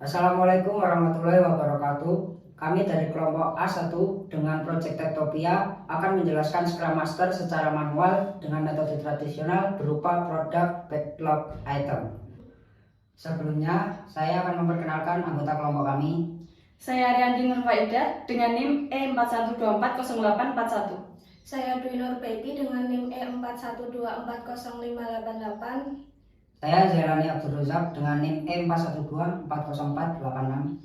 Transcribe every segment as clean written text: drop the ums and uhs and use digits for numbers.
Assalamualaikum warahmatullahi wabarakatuh. Kami dari kelompok A1 dengan Project Tektopia akan menjelaskan Scrum Master secara manual dengan metode tradisional berupa produk backlog item. Sebelumnya, saya akan memperkenalkan anggota kelompok kami. Saya Ariandi Nurfaidah dengan NIM E41240841. Saya Dwi Nurbeti dengan NIM E41240588. Saya Zailani Abdul Razak dengan NIM E41240486.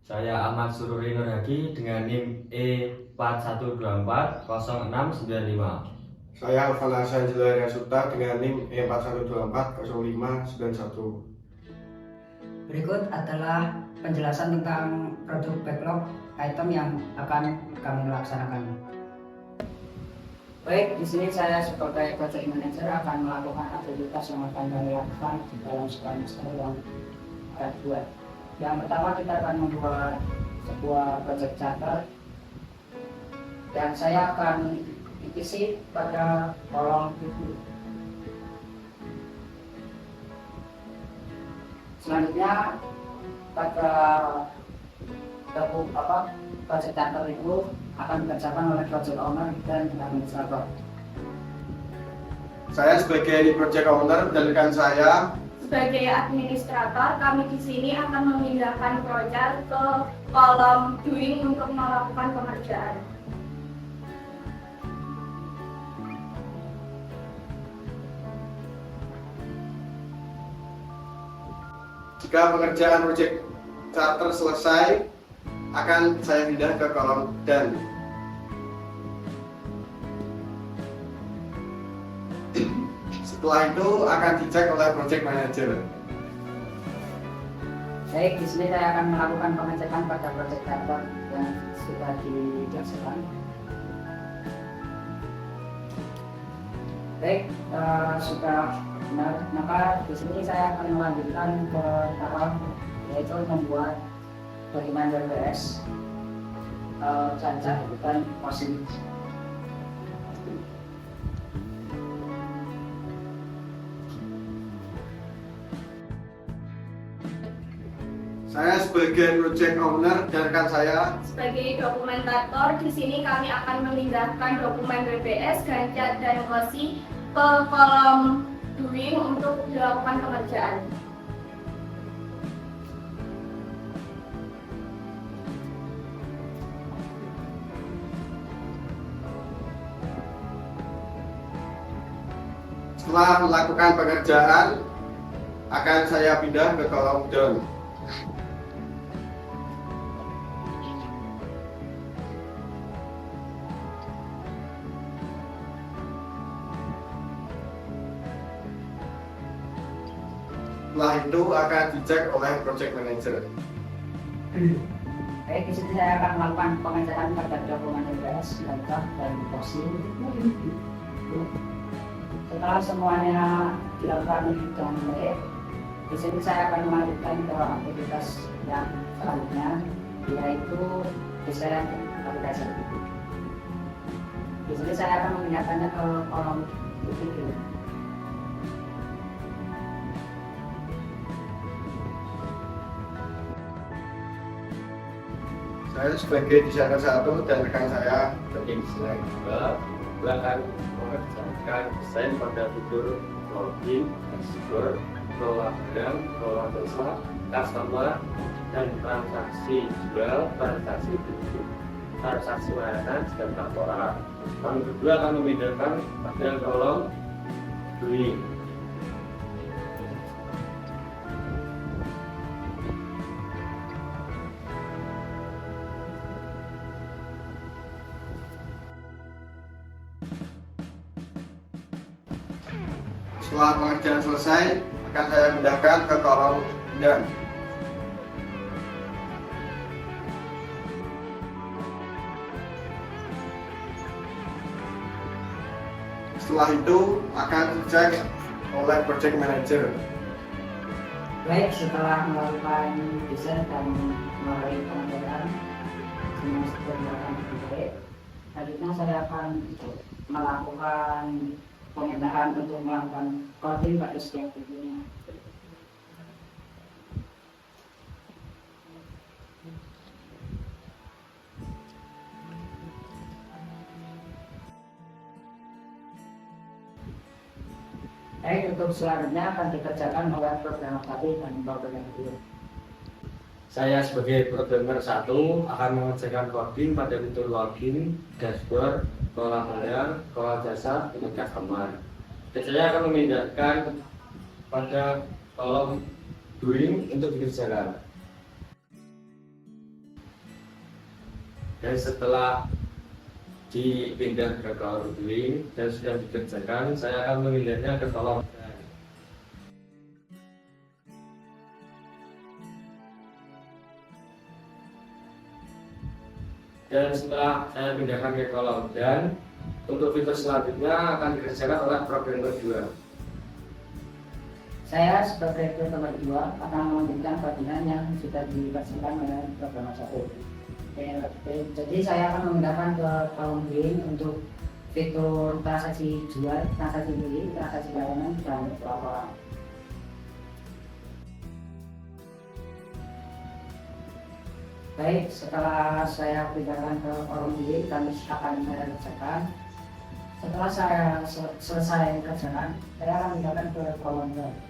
Saya Ahmad Sururi Nurhadi dengan NIM E41240695. Saya Alvan Hasan Jelaria Suta dengan NIM E41240591. Berikut adalah penjelasan tentang produk backlog item yang akan kami laksanakan. Baik, di sini saya sebagai project manager akan melakukan aktivitas yang akan kami lakukan di dalam Scrum Master yang akan buat. Yang pertama kita akan membuat sebuah project charter dan saya akan isi pada kolom itu. Selanjutnya pada project charter itu akan dikerjakan oleh project owner dan administrator. Saya sebagai project owner dan rekan saya Sebagai administrator, kami di sini akan memindahkan project ke kolom doing untuk melakukan pengerjaan. jika pengerjaan project charter selesai akan saya pindah ke kolom done. Setelah itu akan dicek oleh project manager. Baik, di sini saya akan melakukan pengecekan pada project charter yang sudah dijelaskan. Baik, sudah benar. Maka di sini saya akan melanjutkan ke tahap yaitu membuat dokumen WPS cacat dan posisi. Saya sebagai project owner dan rekan saya Sebagai dokumentator, di sini kami akan memindahkan dokumen WPS, Gancat, dan Emosi ke kolom doing untuk dilakukan pengerjaan. setelah melakukan pekerjaan akan saya pindah ke kolom done. Setelah itu akan dicek oleh project manager. Baik, di sini saya akan melakukan pengecekan pada dokumen WPS, Gancat, dan posisi. Setelah semuanya dilakukan dengan baik, di sini saya akan melanjutkan ke aktivitas yang selanjutnya, yaitu desain aplikasi. Di sini saya akan memindahkannya ke kolom video. Saya sebagai desainer satu dan rekan saya Tim Desain 2 akan mengerjakan desain pada fitur login, dashboard, kelola barang, kelola jasa, customer, dan transaksi jual, transaksi beli, transaksi layanan, dan laporan. Kami berdua akan memindahkan pada kolom doing. Setelah pengerjaan selesai akan saya pindahkan ke kolom done. Setelah itu akan dicek oleh project manager. Baik, setelah melakukan desain dan melalui pengerjaan semua sudah dilakukan dengan baik, selanjutnya saya akan melakukan pemindahan untuk melakukan coding pada setiap videonya. Baik, untuk selanjutnya akan dikerjakan oleh program 1 dan program 2. Saya sebagai programmer 1 akan mengerjakan coding pada fitur login, dashboard, kelola bayar, kelola jasa, dan customer. Dan saya akan memindahkan pada kolom doing untuk dikerjakan. Dan setelah dipindah ke kolom doing dan sudah dikerjakan, saya akan memindahnya ke kolom done. Dan setelah saya pindahkan ke kolom done, untuk fitur selanjutnya akan dikerjakan oleh programmer 2. Saya sebagai programmer 2 akan melanjutkan bagian yang sudah dikerjakan oleh programmer 1. Jadi saya akan memindahkan ke kolom doing untuk fitur transaksi jual, transaksi beli, transaksi layanan, dan pelaporan. Baik, setelah saya pindahkan ke kolom doing, kami akan saya kerjakan. Setelah saya selesai kerjaan, saya akan pindahkan ke kolom done.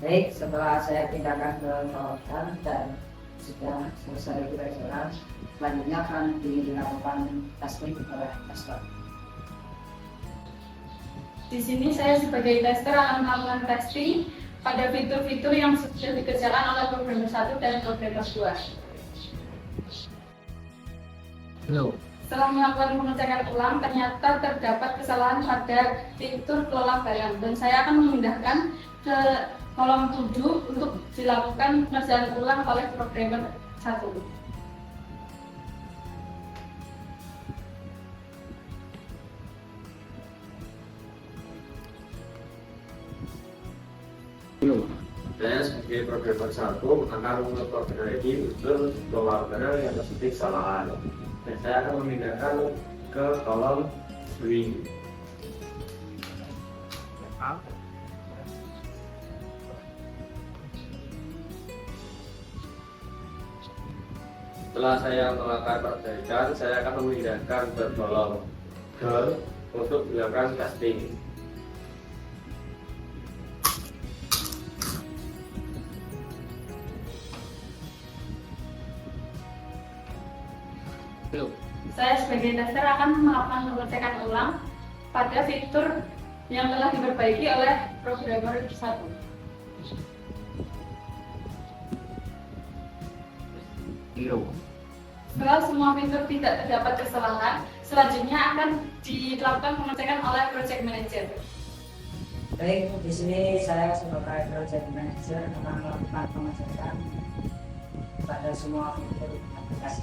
Baik, setelah saya pindahkan ke kolom dan sudah selesai kerjaan, selanjutnya akan dilakukan testing oleh tester. Di sini saya sebagai tester akan melakukan testing pada fitur-fitur yang sudah dikerjakan oleh programmer 1 dan programmer 2. Setelah melakukan pengecekan ulang, ternyata terdapat kesalahan pada fitur kelola barang dan saya akan memindahkan ke kolom 7 untuk dilakukan pengerjaan ulang oleh programmer 1. Saya sebagai programmer 1 akan memperbaiki fitur kelola barang yang tersebut kesalahan. Dan saya akan memindahkan ke kolom doing. Setelah saya melakukan perbaikan, saya akan memindahkan ke kolom done untuk dilakukan testing. Saya sebagai tester akan melakukan pengecekan ulang pada fitur yang telah diperbaiki oleh programmer 1. Setelah semua fitur tidak terdapat kesalahan, selanjutnya akan dilakukan pengecekan oleh project manager. Baik, di sini saya sebagai project manager akan melakukan pengecekan pada semua fitur aplikasi.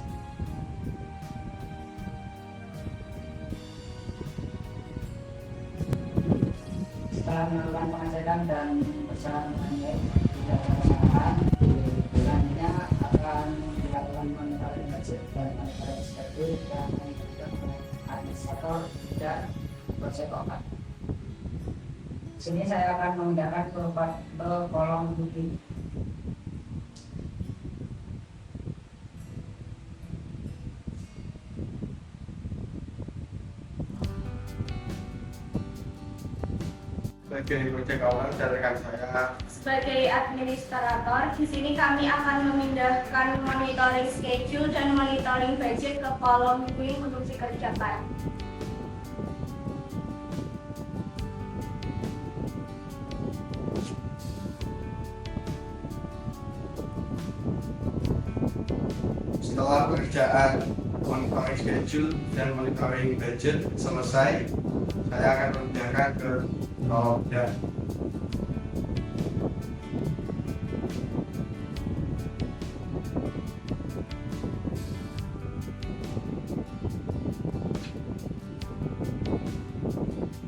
Setelah melakukan pengecekan dan berjalan dengan baik, tidak ada kesalahan, selanjutnya akan dilakukan monitoring budget dan monitoring schedule dan monitoring administrator dan project owner. Di sini saya akan memindahkan ke kolom booking. Sebagai project owner dan rekan saya Sebagai administrator, di sini kami akan memindahkan monitoring schedule dan monitoring budget ke kolom doing untuk dikerjakan. setelah pekerjaan monitoring schedule dan monitoring budget selesai, saya akan memindahkan ke kolom done.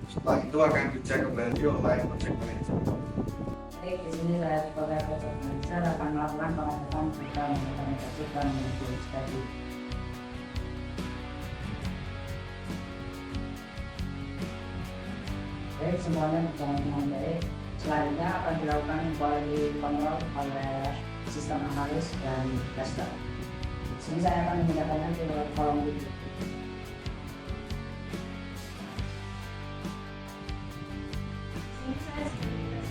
Setelah itu akan dicek kembali oleh project manager. Baik, di sini saya sebagai project manager akan melakukan pengecekan jika monitoring budget dan monitoring schedule. Baik, semuanya berjalan dengan baik. Selanjutnya akan dilakukan quality control oleh sistem analis dan tester. Sini saya akan memindahkannya ke kolom 7. Ini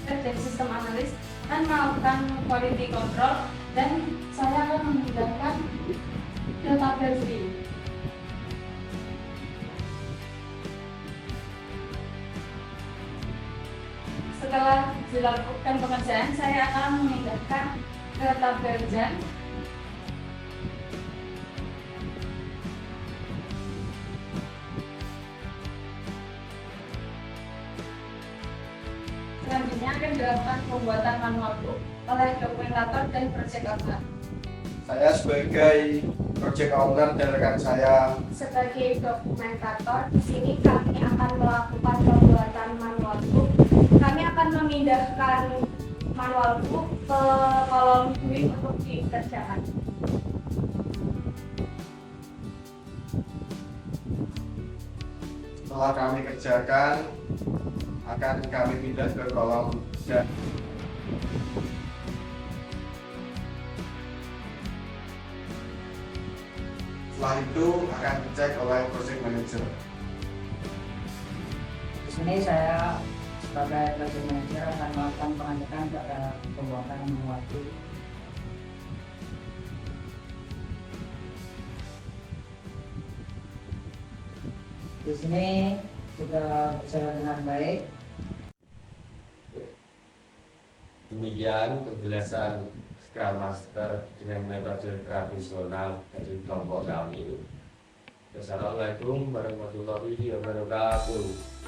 saya dari sistem analis akan melakukan quality control dan saya akan memindahkan ke tabel view. Setelah dilakukan pengerjaan, saya akan memindahkan ke tabel jan. Selanjutnya akan dilakukan pembuatan manual book oleh dokumentator dan project owner. Saya sebagai project owner dan rekan saya Sebagai dokumentator, di sini kami akan melakukan pembuatan manual book. Kami akan memindahkan manual book ke kolom doing untuk dikerjakan. setelah kami kerjakan akan kami pindah ke kolom dan setelah itu akan dicek oleh project manager. Di sini saya sebagai project manager akan melakukan pengecekan pada pembuatan manual book. Di sini sudah berjalan dengan baik. Demikian penjelasan Scrum Master dengan metode tradisional dari kelompok kami. Wassalamualaikum warahmatullahi wabarakatuh.